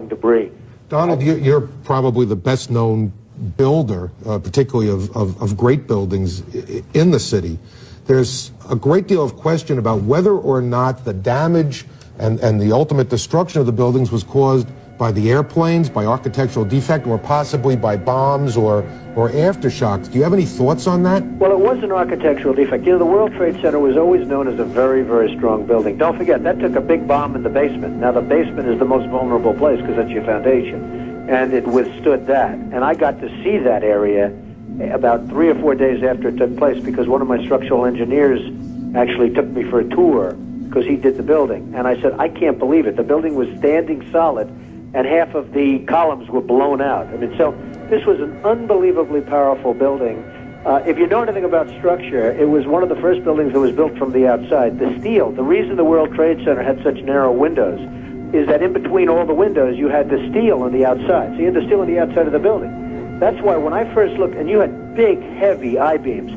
debris. Donald, you're probably the best known builder, particularly of great buildings in the city. There's a great deal of question about whether or not the damage and the ultimate destruction of the buildings was caused by the airplanes, by architectural defect, or possibly by bombs or aftershocks. Do you have any thoughts on that? Well, it was an architectural defect. You know, the World Trade Center was always known as a very, very strong building. Don't forget, that took a big bomb in the basement. Now, the basement is the most vulnerable place because that's your foundation, and it withstood that. And I got to see that area about 3 or 4 days after it took place because one of my structural engineers actually took me for a tour because he did the building. And I said, I can't believe it. The building was standing solid, and half of the columns were blown out. I mean, so this was an unbelievably powerful building. If you know anything about structure, it was one of the first buildings that was built from the outside. The steel, the reason the World Trade Center had such narrow windows is that in between all the windows, you had the steel on the outside. So you had the steel on the outside of the building. That's why when I first looked, and you had big, heavy I-beams,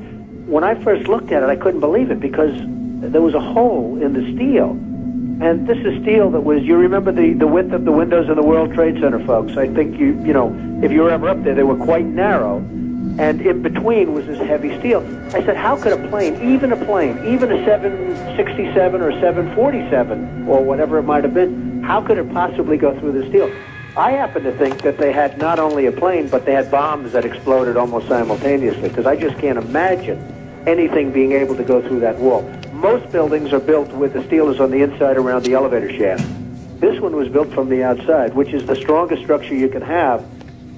when I first looked at it, I couldn't believe it because there was a hole in the steel. And this is steel that was, you remember the width of the windows in the World Trade Center, folks. I think you know, if you were ever up there, they were quite narrow. And in between was this heavy steel. I said, how could a plane, even a 767 or 747, or whatever it might have been, how could it possibly go through the steel? I happen to think that they had not only a plane, but they had bombs that exploded almost simultaneously, because I just can't imagine anything being able to go through that wall. Most buildings are built with the steel is on the inside around the elevator shaft. This one was built from the outside, which is the strongest structure you can have,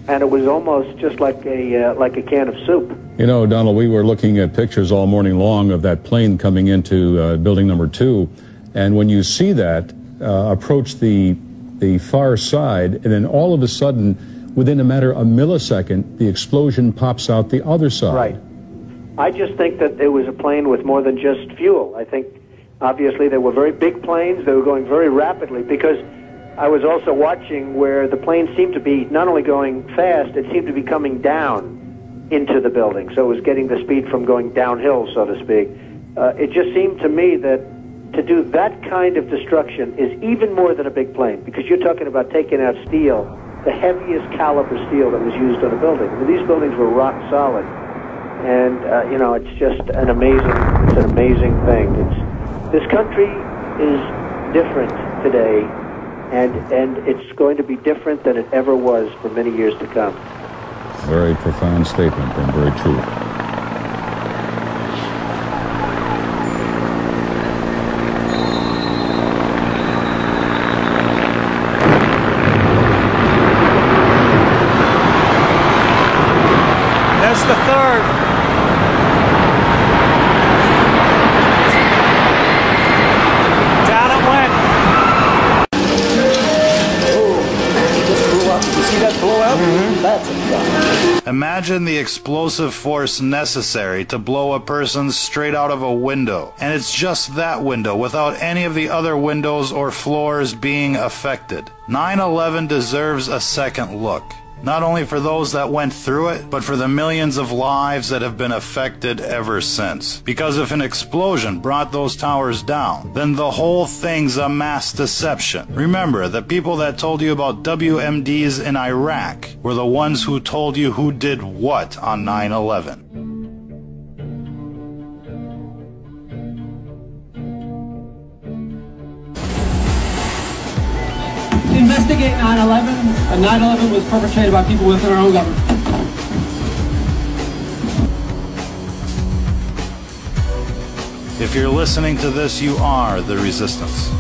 and it was almost just like a can of soup. You know, Donald, we were looking at pictures all morning long of that plane coming into building number 2, and when you see that approach the far side, and then all of a sudden, within a matter of a millisecond, the explosion pops out the other side. Right. I just think that it was a plane with more than just fuel. I think, obviously, they were very big planes. They were going very rapidly because I was also watching where the plane seemed to be not only going fast, it seemed to be coming down into the building. So it was getting the speed from going downhill, so to speak. It just seemed to me that to do that kind of destruction is even more than a big plane because you're talking about taking out steel, the heaviest caliber steel that was used on a building. I mean, these buildings were rock solid. And, you know, it's just an amazing thing. This country is different today, and it's going to be different than it ever was for many years to come. Very profound statement and very true. That's the third. Imagine the explosive force necessary to blow a person straight out of a window. And it's just that window, without any of the other windows or floors being affected. 9/11 deserves a second look. Not only for those that went through it, but for the millions of lives that have been affected ever since. Because if an explosion brought those towers down, then the whole thing's a mass deception. Remember, the people that told you about WMDs in Iraq were the ones who told you who did what on 9/11. Investigate 9/11. 9/11 was perpetrated by people within our own government. If you're listening to this, you are the resistance.